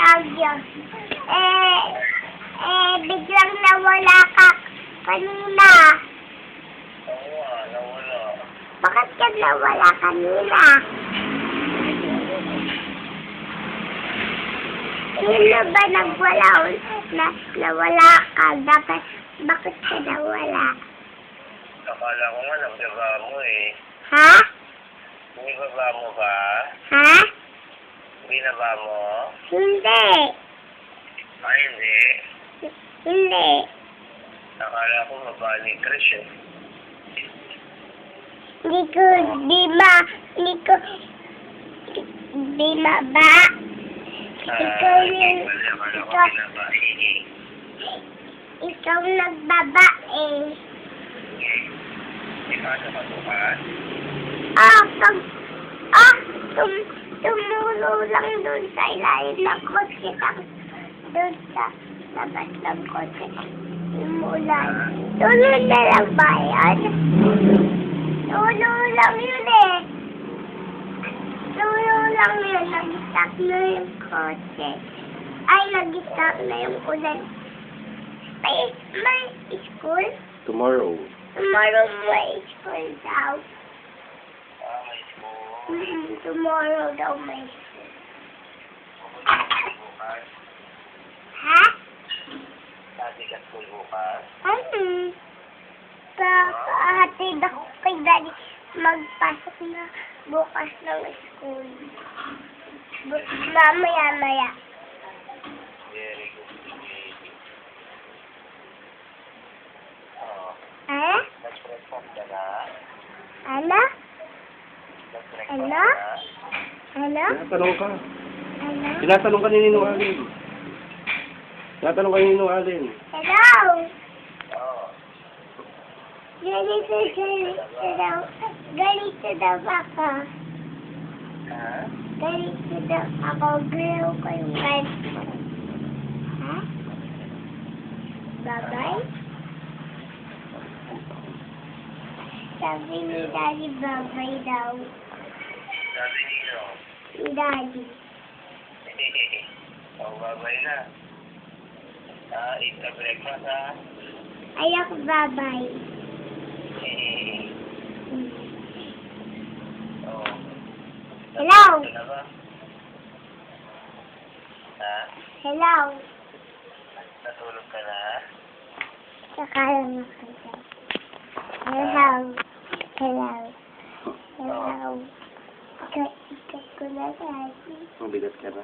Baguio. Biglang nawala ka kanina. Oo nga, nawala. Bakit ka nawala kanina? Sino ba nagwala na nawala ka? Bakit ka nawala? Akala ko nga nagbaba mo eh. Ha? Binibaba mo ba? Ha? Binaba mo? Hindi. Ay, hindi. Hindi. Akala ko baba ni Chris eh. Hindi ko binaba. Ikaw yung, Akala ko binaba eh. ikaw nagbaba eh. Okay. Ipasok ka bukas? Tumulo lang doon sa ilalim ng kotse. Doon sa labas ng kotse. Umulan. Tulo na lang ba yan? Tulo lang yun eh. Tulo lang yun. Nag-stop na yung kotse. Ay, nag-stop na yung ulan. May school? Tomorrow. Tomorrow may school daw. May school. Tomorrow daw may school. Bukas. Ha? Sabi ka school bukas. Pahatid ako kay Daddy. Magpasok na bukas ng school. Mamaya-maya. Very good. Baby. Oh. Ha? Nag-breakfast ka na? Ano? Nag-breakfast Ano? ka na? Ano? Tinatanong ka. Ano? Tinatanong ka ni Ninong Alin. Tinatanong ka ni Ninong Alin. Hello? Oo. Ganito daw ako. Ha? Ganito daw ako. Grill ko yung guys ko. Ha? Bye-bye? Sabi ni Daddy, bye-bye daw. Sabi niyo. Ni Daddy. Oh, babay na. Eat the breakfast ha. Ay, ako bye-bye. Oh. Hello? Ito na ba? Ha? Hello? Natulog ka na? Sakalang ako dyan. Hello? Hello? Hello? Ikat ko na Daddy. Mabigat ka na.